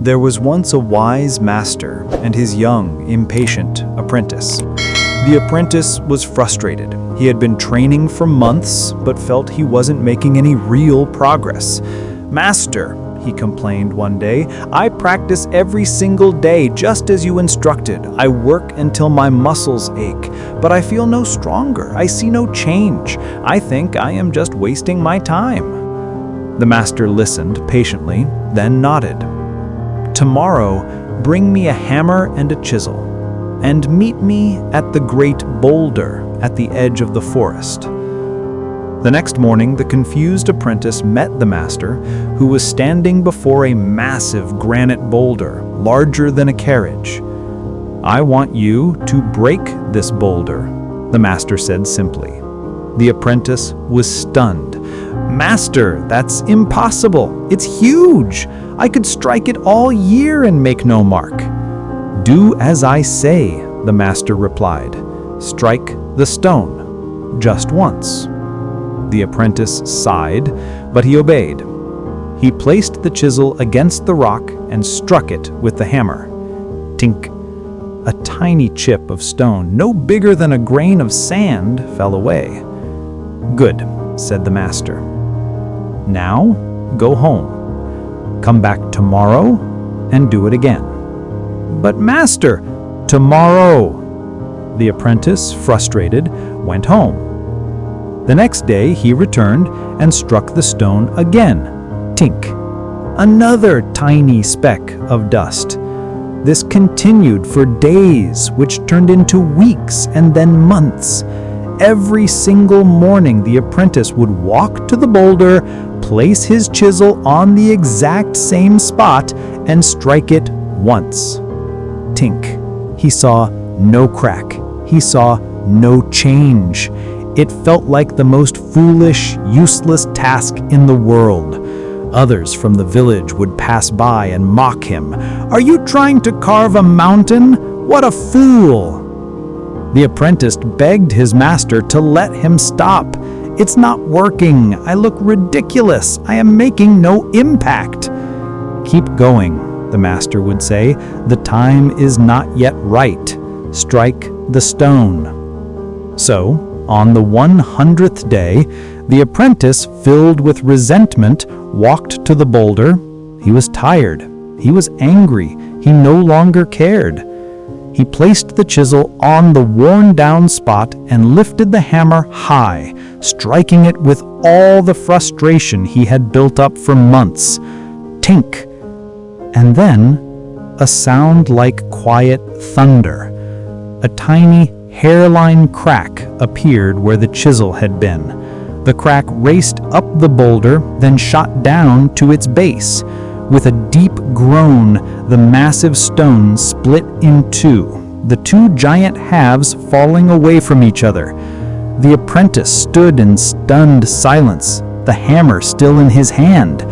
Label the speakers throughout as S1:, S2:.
S1: There was once a wise master and his young, impatient apprentice. The apprentice was frustrated. He had been training for months, but felt he wasn't making any real progress. "Master," he complained one day, "I practice every single day just as you instructed. I work until my muscles ache, but I feel no stronger. I see no change. I think I am just wasting my time." The master listened patiently, then nodded. "Tomorrow, bring me a hammer and a chisel, and meet me at the great Boulder at the edge of the forest." The next morning, the confused apprentice met the master, who was standing before a massive granite boulder, larger than a carriage. "I want you to break this boulder," the master said simply. The apprentice was stunned. "Master, that's impossible. It's huge. I could strike it all year and make no mark." "Do as I say," the master replied. "Strike the stone, just once." The apprentice sighed, but he obeyed. He placed the chisel against the rock and struck it with the hammer. Tink! A tiny chip of stone, no bigger than a grain of sand, fell away. "Good," said the master. "Now, go home. Come back tomorrow and do it again." "But master, tomorrow!" The apprentice, frustrated, went home. The next day he returned and struck the stone again. Tink! Another tiny speck of dust. This continued for days, which turned into weeks and then months. Every single morning the apprentice would walk to the boulder, place his chisel on the exact same spot, and strike it once. Tink! He saw no crack. He saw no change. It felt like the most foolish, useless task in the world. Others from the village would pass by and mock him. "Are you trying to carve a mountain? What a fool!" The apprentice begged his master to let him stop. "It's not working. I look ridiculous. I am making no impact." "Keep going," the master would say. "The time is not yet right. Strike the stone." So, on the 100th day, the apprentice, filled with resentment, walked to the boulder. He was tired. He was angry. He no longer cared. He placed the chisel on the worn-down spot and lifted the hammer high, striking it with all the frustration he had built up for months. Tink! And then, a sound like quiet thunder. A tiny hairline crack appeared where the chisel had been. The crack raced up the boulder, then shot down to its base. With a deep groan, the massive stone split in two, the two giant halves falling away from each other. The apprentice stood in stunned silence, the hammer still in his hand.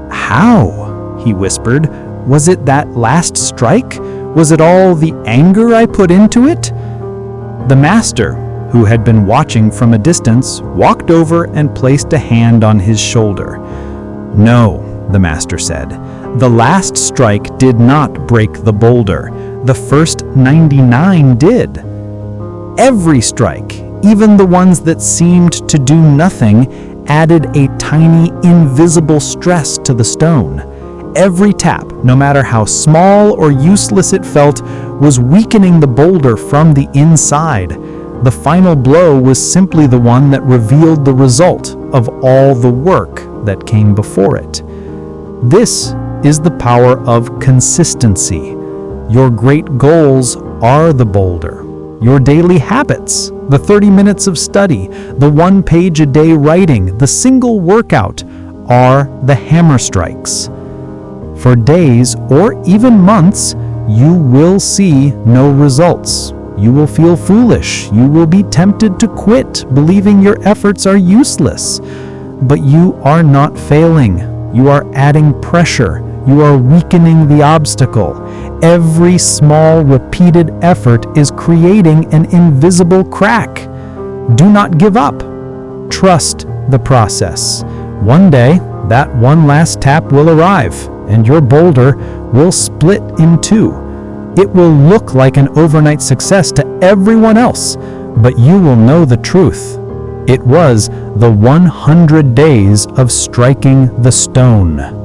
S1: "How?" he whispered. "Was it that last strike? Was it all the anger I put into it?" The master, who had been watching from a distance, walked over and placed a hand on his shoulder. "No," the master said. "The last strike did not break the boulder. The first 99 did. Every strike, even the ones that seemed to do nothing, added a tiny, invisible stress to the stone. Every tap, no matter how small or useless it felt, was weakening the boulder from the inside. The final blow was simply the one that revealed the result of all the work that came before it. This is the power of consistency. Your great goals are the boulder. Your daily habits, the 30 minutes of study, the 1 page a day writing, the single workout, are the hammer strikes. For days or even months, you will see no results. You will feel foolish. You will be tempted to quit, believing your efforts are useless. But you are not failing. You are adding pressure. You are weakening the obstacle. Every small, repeated effort is creating an invisible crack. Do not give up. Trust the process. One day, that one last tap will arrive, and your boulder will split in two. It will look like an overnight success to everyone else, but you will know the truth. It was the 100 days of striking the stone.